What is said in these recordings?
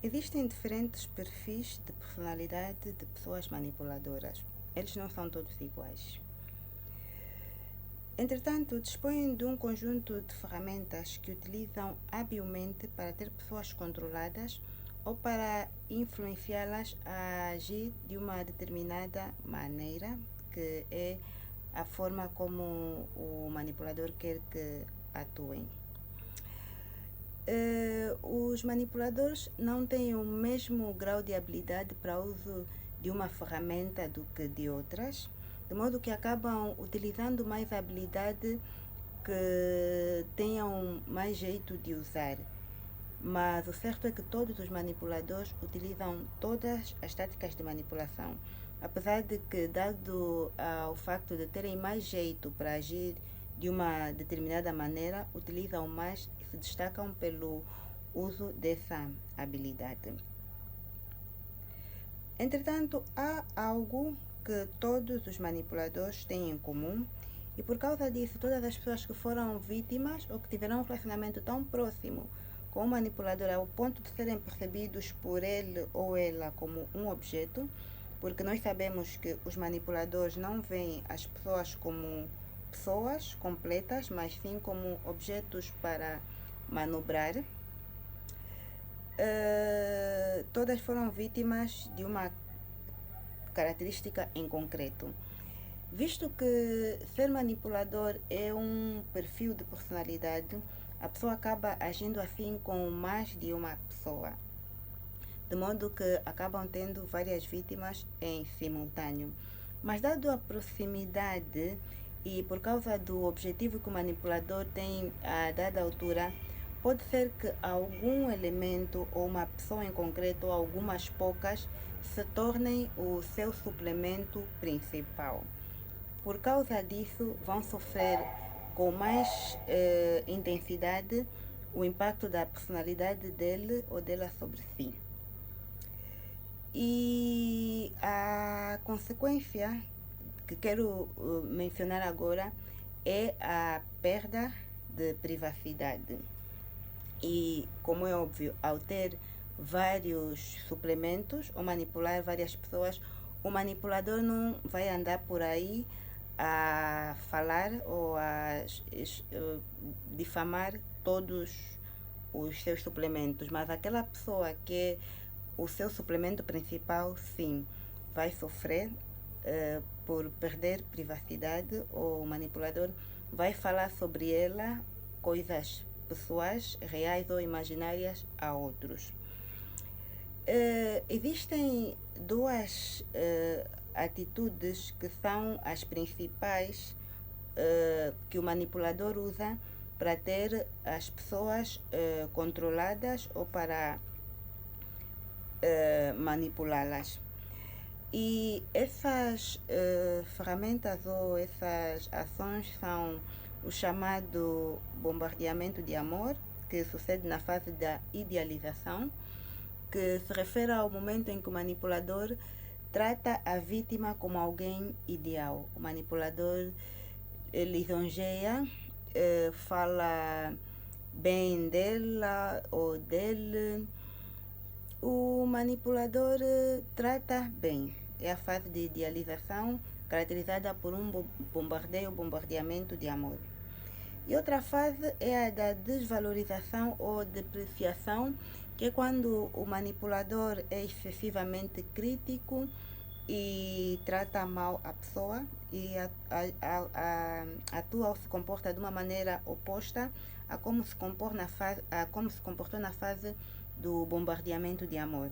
Existem diferentes perfis de personalidade de pessoas manipuladoras. Eles não são todos iguais. Entretanto, dispõem de um conjunto de ferramentas que utilizam habilmente para ter pessoas controladas ou para influenciá-las a agir de uma determinada maneira, que é a forma como o manipulador quer que atuem. Os manipuladores não têm o mesmo grau de habilidade para o uso de uma ferramenta do que de outras, de modo que acabam utilizando mais habilidade que tenham mais jeito de usar. Mas o certo é que todos os manipuladores utilizam todas as táticas de manipulação, apesar de que, dado ao facto de terem mais jeito para agir de uma determinada maneira, utilizam mais e se destacam pelo uso dessa habilidade. Entretanto, há algo que todos os manipuladores têm em comum, e por causa disso, todas as pessoas que foram vítimas ou que tiveram um relacionamento tão próximo com o manipulador ao ponto de serem percebidos por ele ou ela como um objeto, porque nós sabemos que os manipuladores não veem as pessoas como pessoas completas, mas sim como objetos para manobrar. Todas foram vítimas de uma característica em concreto. Visto que ser manipulador é um perfil de personalidade, a pessoa acaba agindo assim com mais de uma pessoa, de modo que acabam tendo várias vítimas em simultâneo. Mas dado a proximidade e por causa do objetivo que o manipulador tem a dada altura, pode ser que algum elemento ou uma pessoa em concreto ou algumas poucas se tornem o seu suplemento principal. Por causa disso, vão sofrer com mais intensidade o impacto da personalidade dele ou dela sobre si. E a consequência que quero mencionar agora é a perda de privacidade. E, como é óbvio, ao ter vários suplementos ou manipular várias pessoas, o manipulador não vai andar por aí a falar ou a difamar todos os seus suplementos, mas aquela pessoa que é o seu suplemento principal, sim, vai sofrer por perder privacidade, ou o manipulador vai falar sobre ela coisas pessoais, reais ou imaginárias a outros. Existem duas atitudes que são as principais que o manipulador usa para ter as pessoas controladas ou para manipulá-las. E essas ferramentas ou essas ações são o chamado bombardeamento de amor, que sucede na fase da idealização, que se refere ao momento em que o manipulador trata a vítima como alguém ideal. O manipulador lisonjeia, fala bem dela ou dele. O manipulador trata bem. É a fase de idealização, caracterizada por um bombardeamento de amor. E outra fase é a da desvalorização ou depreciação, que é quando o manipulador é excessivamente crítico e trata mal a pessoa e atua ou se comporta de uma maneira oposta a como se comportou na fase do bombardeamento de amor.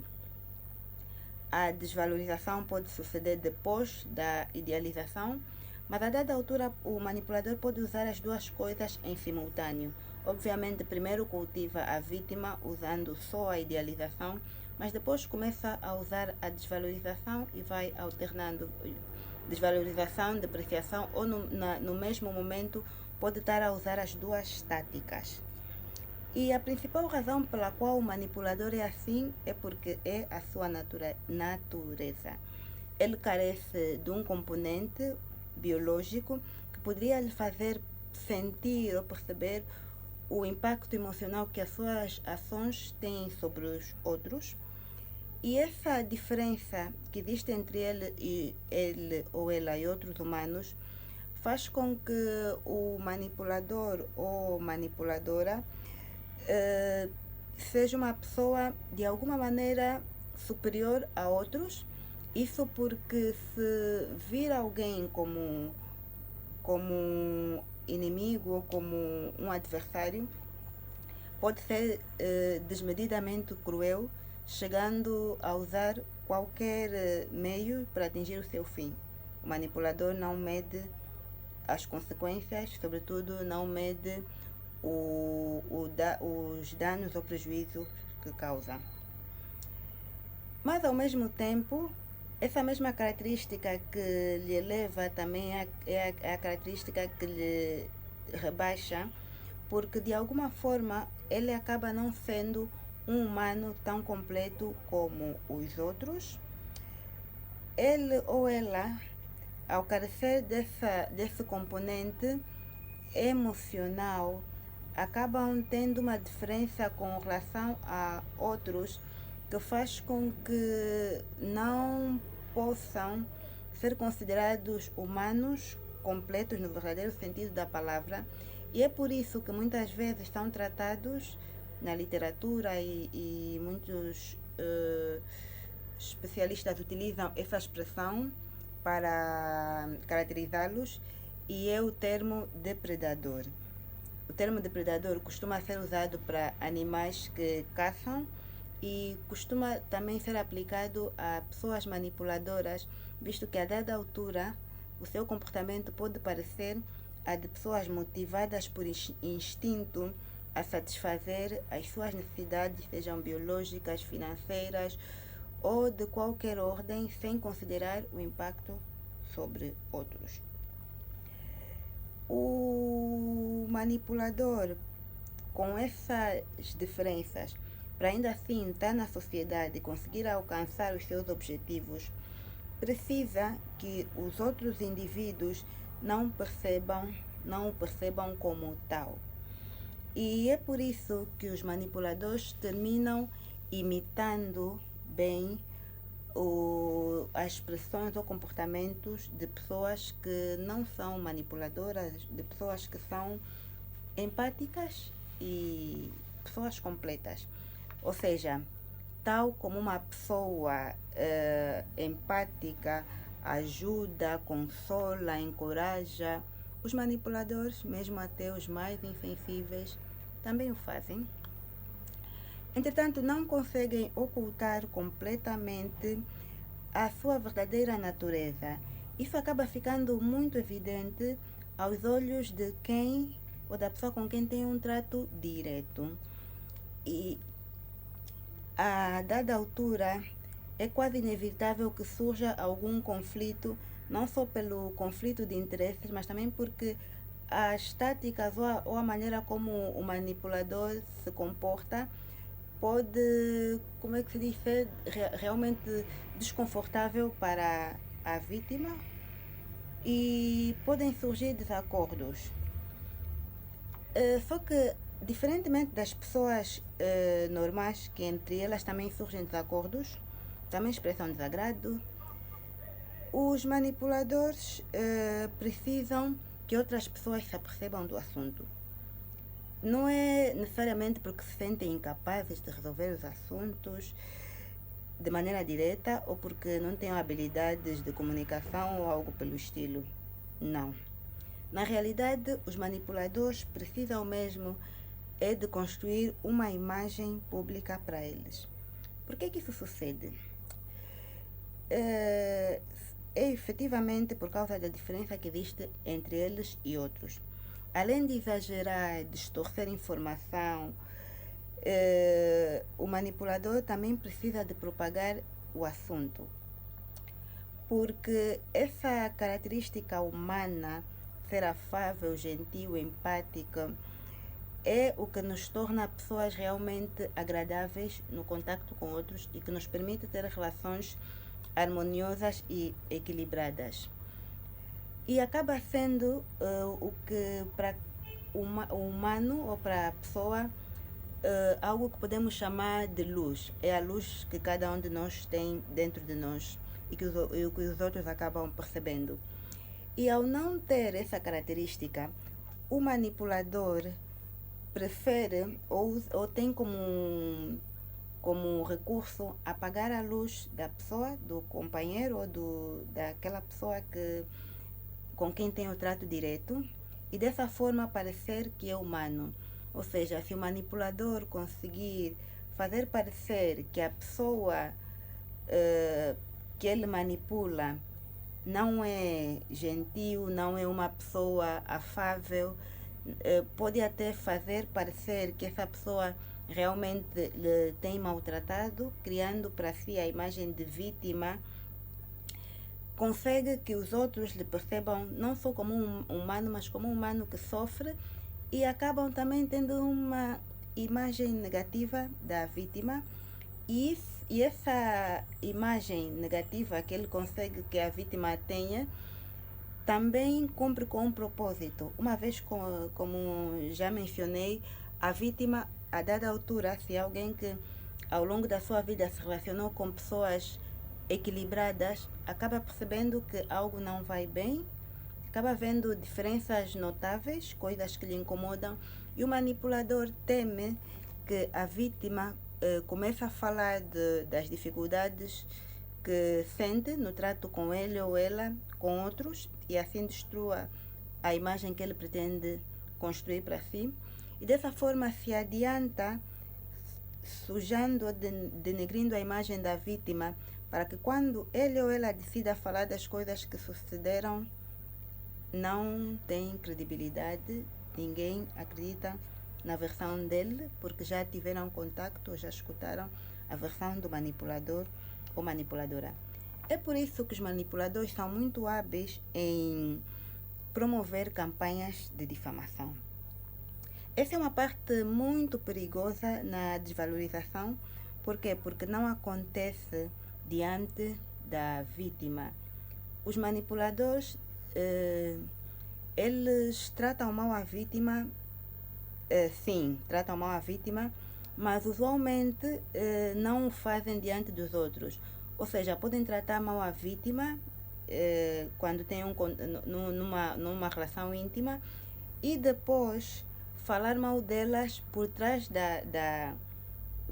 A desvalorização pode suceder depois da idealização, mas a dada altura o manipulador pode usar as duas coisas em simultâneo. Obviamente, primeiro cultiva a vítima usando só a idealização, mas depois começa a usar a desvalorização e vai alternando desvalorização, depreciação, ou no mesmo momento pode estar a usar as duas táticas. E a principal razão pela qual o manipulador é assim é porque é a sua natureza. Ele carece de um componente biológico que poderia lhe fazer sentir ou perceber o impacto emocional que as suas ações têm sobre os outros. E essa diferença que existe entre ele ou ela e outros humanos faz com que o manipulador ou manipuladora seja uma pessoa de alguma maneira superior a outros. Isso porque se vir alguém como inimigo ou como um adversário, pode ser desmedidamente cruel, chegando a usar qualquer meio para atingir o seu fim. O manipulador não mede as consequências, sobretudo não mede os danos ou prejuízos que causa. Mas, ao mesmo tempo, essa mesma característica que lhe eleva também é a característica que lhe rebaixa, porque de alguma forma ele acaba não sendo um humano tão completo como os outros. Ele ou ela, ao carecer desse componente emocional, acabam tendo uma diferença com relação a outros que faz com que não possam ser considerados humanos completos no verdadeiro sentido da palavra. E é por isso que muitas vezes são tratados na literatura e muitos especialistas utilizam essa expressão para caracterizá-los, e é o termo depredador. O termo depredador costuma ser usado para animais que caçam e costuma também ser aplicado a pessoas manipuladoras, visto que a dada altura o seu comportamento pode parecer a de pessoas motivadas por instinto a satisfazer as suas necessidades, sejam biológicas, financeiras ou de qualquer ordem, sem considerar o impacto sobre outros. O manipulador, com essas diferenças, para ainda assim estar na sociedade e conseguir alcançar os seus objetivos, precisa que os outros indivíduos não o percebam como tal. E é por isso que os manipuladores terminam imitando bem as expressões ou comportamentos de pessoas que não são manipuladoras, de pessoas que são empáticas e pessoas completas. Ou seja, tal como uma pessoa empática ajuda, consola, encoraja, os manipuladores, mesmo até os mais insensíveis, também o fazem. Entretanto, não conseguem ocultar completamente a sua verdadeira natureza. Isso acaba ficando muito evidente aos olhos de quem ou da pessoa com quem tem um trato direto. E a dada altura é quase inevitável que surja algum conflito, não só pelo conflito de interesses, mas também porque as táticas ou a maneira como o manipulador se comporta pode, como é que se diz, ser realmente desconfortável para a vítima e podem surgir desacordos. Só que, diferentemente das pessoas normais, que entre elas também surgem desacordos, também expressam desagrado, os manipuladores precisam que outras pessoas se apercebam do assunto. Não é necessariamente porque se sentem incapazes de resolver os assuntos de maneira direta ou porque não têm habilidades de comunicação ou algo pelo estilo. Não. Na realidade, os manipuladores precisam mesmo de construir uma imagem pública para eles. Por que isso sucede? É efetivamente por causa da diferença que existe entre eles e outros. Além de exagerar, distorcer informação, o manipulador também precisa de propagar o assunto. Porque essa característica humana, ser afável, gentil, empática, é o que nos torna pessoas realmente agradáveis no contacto com outros e que nos permite ter relações harmoniosas e equilibradas. E acaba sendo o que, para o humano ou para a pessoa algo que podemos chamar de luz. É a luz que cada um de nós tem dentro de nós e que os outros acabam percebendo. E ao não ter essa característica, o manipulador prefere ou tem como recurso apagar a luz da pessoa, do companheiro ou daquela pessoa com quem tem o trato direto, e dessa forma parecer que é humano. Ou seja, se o manipulador conseguir fazer parecer que a pessoa que ele manipula não é gentil, não é uma pessoa afável, pode até fazer parecer que essa pessoa realmente lhe tem maltratado, criando para si a imagem de vítima, consegue que os outros lhe percebam não só como um humano, mas como um humano que sofre, e acabam também tendo uma imagem negativa da vítima, e essa imagem negativa que ele consegue que a vítima tenha também cumpre com um propósito. Uma vez, como já mencionei, a vítima, a dada altura, se é alguém que ao longo da sua vida se relacionou com pessoas equilibradas, acaba percebendo que algo não vai bem, acaba vendo diferenças notáveis, coisas que lhe incomodam, e o manipulador teme que a vítima comece a falar das dificuldades que sente no trato com ele ou ela, com outros, e assim destrua a imagem que ele pretende construir para si. E dessa forma se adianta, sujando ou denegrindo a imagem da vítima, para que quando ele ou ela decida falar das coisas que sucederam, não tem credibilidade, ninguém acredita na versão dele, porque já tiveram contato ou já escutaram a versão do manipulador ou manipuladora. É por isso que os manipuladores são muito hábeis em promover campanhas de difamação. Essa é uma parte muito perigosa na desvalorização. Por quê? Porque não acontece diante da vítima. Os manipuladores, eles tratam mal a vítima, sim, tratam mal a vítima, mas usualmente não o fazem diante dos outros. Ou seja, podem tratar mal a vítima quando tem numa relação íntima, e depois falar mal delas por trás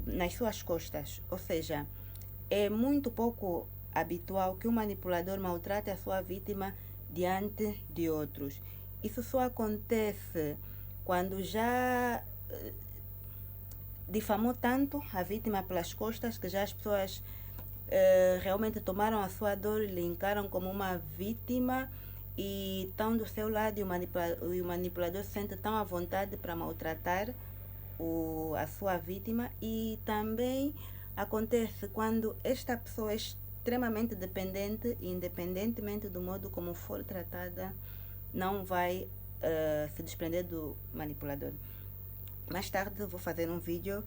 nas suas costas. Ou seja, é muito pouco habitual que um manipulador maltrate a sua vítima diante de outros. Isso só acontece quando já difamou tanto a vítima pelas costas que já as pessoas realmente tomaram a sua dor e lhe encaram como uma vítima, e estão do seu lado, e o manipulador se sente tão à vontade para maltratar a sua vítima. E também acontece quando esta pessoa é extremamente dependente, e independentemente do modo como for tratada, não vai se desprender do manipulador. Mais tarde vou fazer um vídeo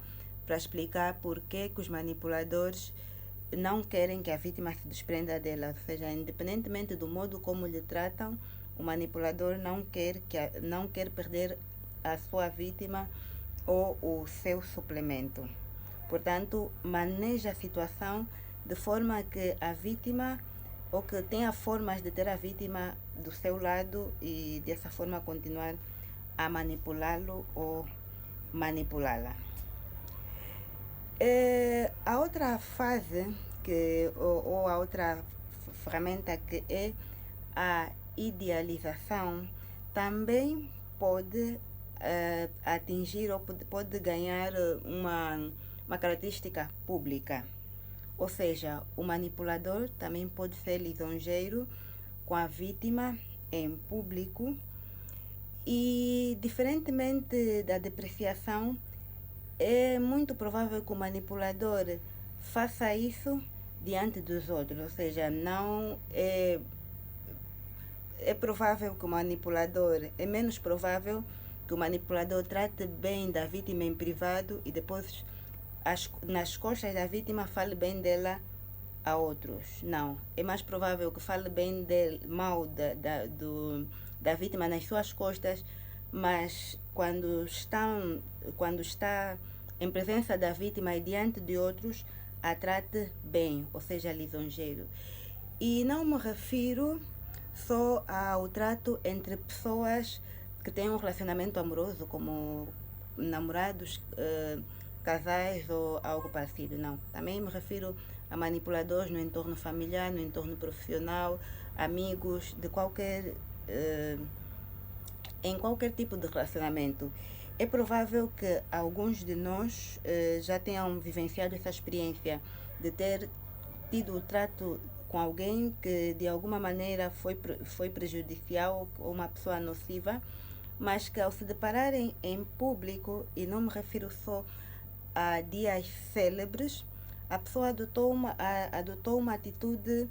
para explicar por que os manipuladores não querem que a vítima se desprenda dela. Ou seja, independentemente do modo como lhe tratam, o manipulador não quer perder a sua vítima ou o seu suplemento. Portanto, maneja a situação de forma que a vítima, ou que tenha formas de ter a vítima do seu lado, e dessa forma continuar a manipulá-lo ou manipulá-la. A outra fase ou a outra ferramenta, que é a idealização, também pode atingir ou pode ganhar uma característica pública. Ou seja, o manipulador também pode ser lisonjeiro com a vítima em público, e diferentemente da depreciação, é muito provável que o manipulador faça isso diante dos outros. Ou seja, não é provável que o manipulador, é menos provável que o manipulador trate bem da vítima em privado e depois nas costas da vítima fale bem dela a outros. Não, é mais provável que fale bem mal da vítima nas suas costas, mas quando está em presença da vítima e diante de outros, a trate bem, ou seja, lisonjeiro. E não me refiro só ao trato entre pessoas que têm um relacionamento amoroso, como namorados, casais ou algo parecido, não. Também me refiro a manipuladores no entorno familiar, no entorno profissional, amigos, em qualquer tipo de relacionamento. É provável que alguns de nós já tenham vivenciado essa experiência de ter tido o trato com alguém que de alguma maneira foi prejudicial ou uma pessoa nociva, mas que ao se depararem em público, e não me refiro só a dias célebres, a pessoa adotou uma atitude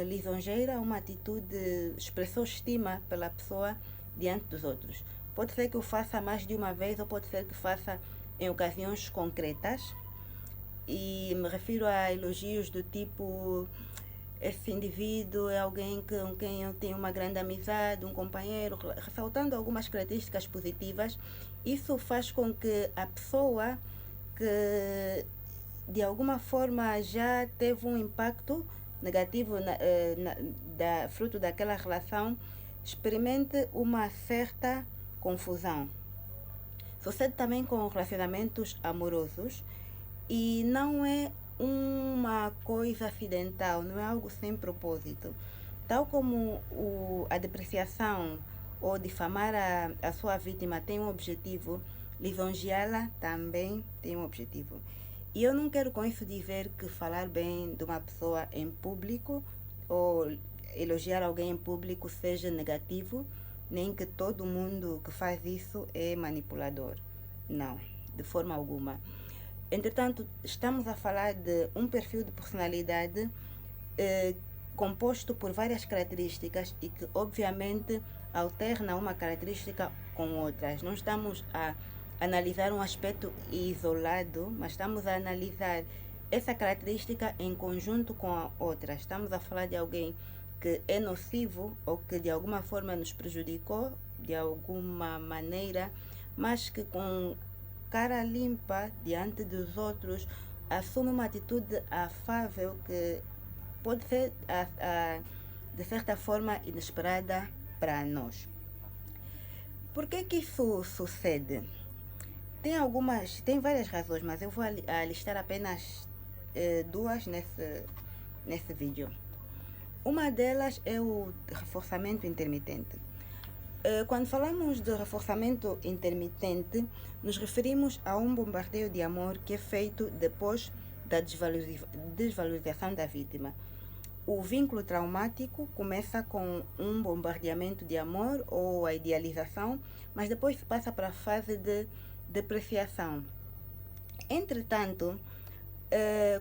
lisonjeira, uma atitude, expressou estima pela pessoa diante dos outros. Pode ser que o faça mais de uma vez ou pode ser que faça em ocasiões concretas. E me refiro a elogios do tipo: esse indivíduo é alguém com quem eu tenho uma grande amizade, um companheiro, ressaltando algumas características positivas. Isso faz com que a pessoa que de alguma forma já teve um impacto negativo fruto daquela relação experimente uma certa confusão. Sucede também com relacionamentos amorosos e não é uma coisa acidental, não é algo sem propósito. Tal como a depreciação ou difamar a sua vítima tem um objetivo, lisonjeá-la também tem um objetivo. E eu não quero com isso dizer que falar bem de uma pessoa em público ou elogiar alguém em público seja negativo, nem que todo mundo que faz isso é manipulador. Não, de forma alguma. Entretanto, estamos a falar de um perfil de personalidade composto por várias características e que, obviamente, alterna uma característica com outras. Não estamos a analisar um aspecto isolado, mas estamos a analisar essa característica em conjunto com a outra. Estamos a falar de alguém que é nocivo ou que de alguma forma nos prejudicou de alguma maneira, mas que com cara limpa diante dos outros assume uma atitude afável que pode ser de certa forma inesperada para nós. Por que isso sucede? Tem várias razões, mas eu vou listar apenas duas nesse vídeo. Uma delas é o reforçamento intermitente. Quando falamos de reforçamento intermitente, nos referimos a um bombardeio de amor que é feito depois da desvalorização da vítima. O vínculo traumático começa com um bombardeamento de amor ou a idealização, mas depois se passa para a fase de depreciação. Entretanto,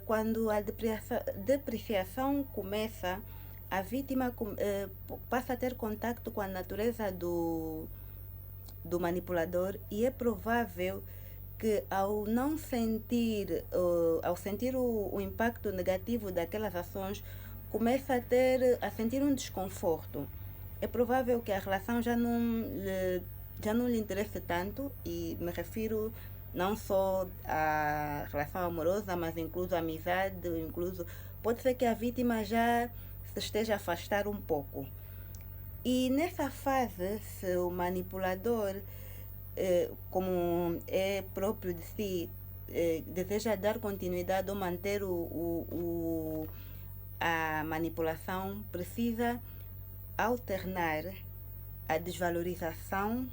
quando a depreciação começa, a vítima passa a ter contato com a natureza do manipulador e é provável que ao sentir o impacto negativo daquelas ações, começa a sentir um desconforto. É provável que a relação já não lhe interesse tanto, e me refiro não só à relação amorosa, mas incluso a amizade, pode ser que a vítima já se esteja a afastar um pouco. E nessa fase, se o manipulador, como é próprio de si, deseja dar continuidade ou manter a manipulação, precisa alternar a desvalorização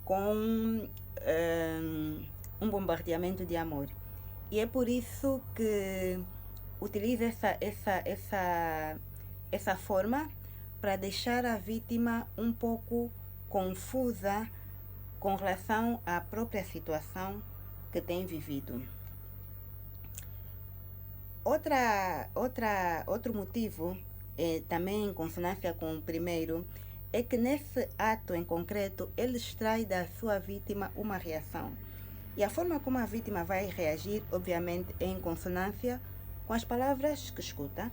com um bombardeamento de amor. E é por isso que utiliza essa forma para deixar a vítima um pouco confusa com relação à própria situação que tem vivido. Outro motivo, também em consonância com o primeiro, é que nesse ato em concreto ele extrai da sua vítima uma reação. E a forma como a vítima vai reagir, obviamente, é em consonância com as palavras que escuta.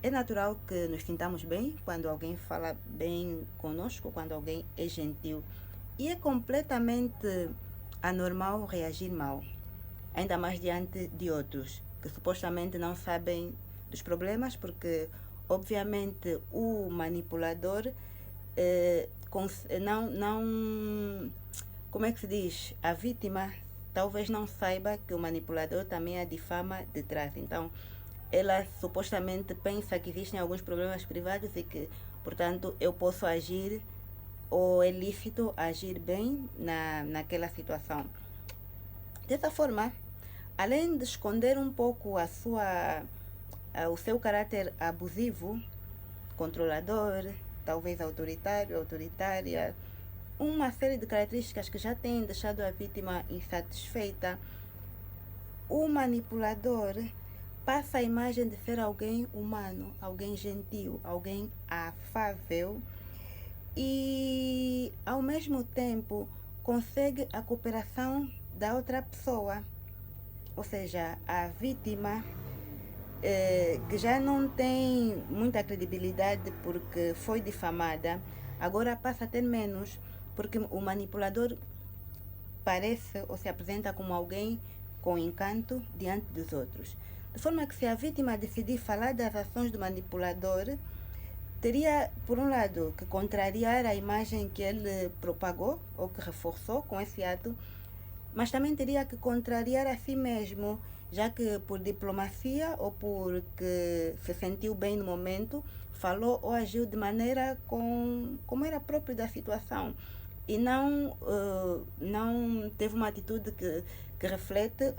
É natural que nos sintamos bem quando alguém fala bem conosco, quando alguém é gentil. E é completamente anormal reagir mal, ainda mais diante de outros que supostamente não sabem dos problemas, porque obviamente o manipulador não, como é que se diz? A vítima talvez não saiba que o manipulador também a difama de trás. Então, ela supostamente pensa que existem alguns problemas privados e que, portanto, eu posso agir ou é lícito agir bem naquela situação. Dessa forma, além de esconder um pouco o seu caráter abusivo, controlador, talvez autoritário, autoritária, uma série de características que já têm deixado a vítima insatisfeita, o manipulador passa a imagem de ser alguém humano, alguém gentil, alguém afável e, ao mesmo tempo, consegue a cooperação da outra pessoa. Ou seja, a vítima, que já não tem muita credibilidade porque foi difamada, agora passa a ter menos, porque o manipulador parece ou se apresenta como alguém com encanto diante dos outros. De forma que, se a vítima decidir falar das ações do manipulador, teria, por um lado, que contrariar a imagem que ele propagou ou que reforçou com esse ato, mas também teria que contrariar a si mesmo, já que por diplomacia ou porque se sentiu bem no momento, falou ou agiu de maneira como era próprio da situação e não teve uma atitude que reflete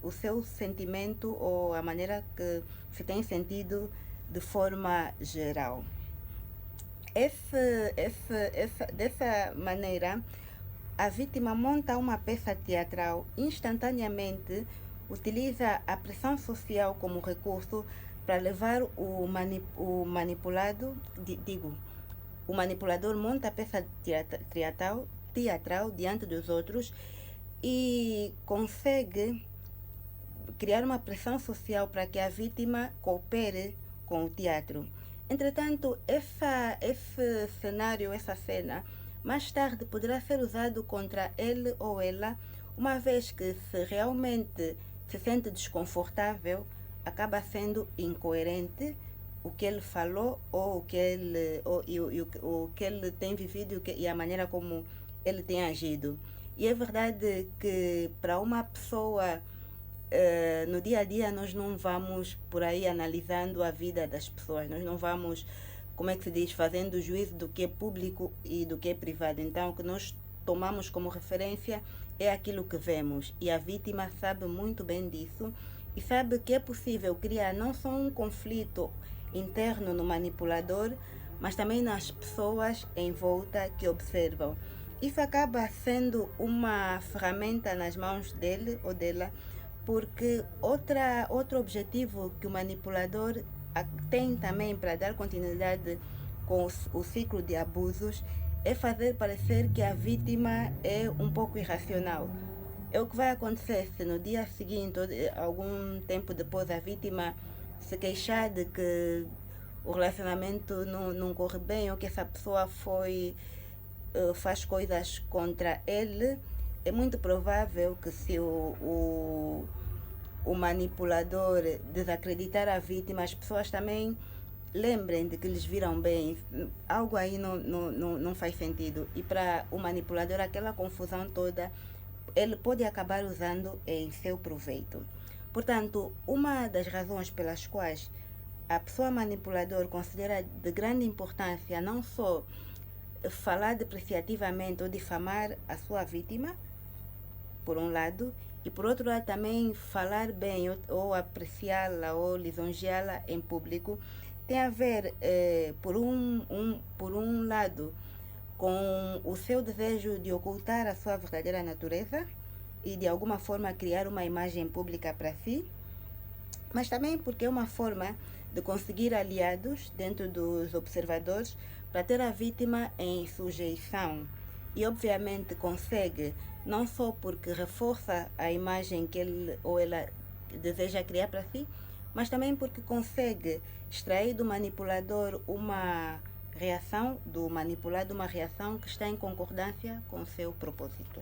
o seu sentimento ou a maneira que se tem sentido de forma geral. Dessa maneira, a vítima monta uma peça teatral instantaneamente, utiliza a pressão social como recurso para levar o manipulado, o manipulador monta a peça teatral diante dos outros e consegue criar uma pressão social para que a vítima coopere com o teatro. Entretanto, esse cenário, essa cena, mais tarde poderá ser usado contra ele ou ela, uma vez que, se realmente se sente desconfortável, acaba sendo incoerente o que ele falou ou o que ele tem vivido e a maneira como ele tem agido. E é verdade que para uma pessoa, no dia a dia, nós não vamos por aí analisando a vida das pessoas, nós não vamos, como é que se diz, fazendo juízo do que é público e do que é privado. Então, o que nós tomamos como referência é aquilo que vemos, e a vítima sabe muito bem disso e sabe que é possível criar não só um conflito interno no manipulador, mas também nas pessoas em volta que observam. Isso acaba sendo uma ferramenta nas mãos dele ou dela, porque outro objetivo que o manipulador tem também para dar continuidade com o ciclo de abusos é fazer parecer que a vítima é um pouco irracional. É o que vai acontecer se no dia seguinte, ou algum tempo depois, a vítima se queixar de que o relacionamento não corre bem ou que essa pessoa faz coisas contra ele. É muito provável que, se o manipulador desacreditar a vítima, as pessoas também lembrem de que eles viram bem. Algo aí não faz sentido. E para o manipulador, aquela confusão toda, ele pode acabar usando em seu proveito. Portanto, uma das razões pelas quais a pessoa manipuladora considera de grande importância não só falar depreciativamente ou difamar a sua vítima, por um lado, e por outro lado também falar bem ou apreciá-la ou lisonjeá-la em público, tem a ver, por um lado, com o seu desejo de ocultar a sua verdadeira natureza e de alguma forma criar uma imagem pública para si, mas também porque é uma forma de conseguir aliados dentro dos observadores para ter a vítima em sujeição. E obviamente consegue, não só porque reforça a imagem que ele ou ela deseja criar para si, mas também porque consegue extrair do manipulador uma reação do manipulado, uma reação que está em concordância com o seu propósito.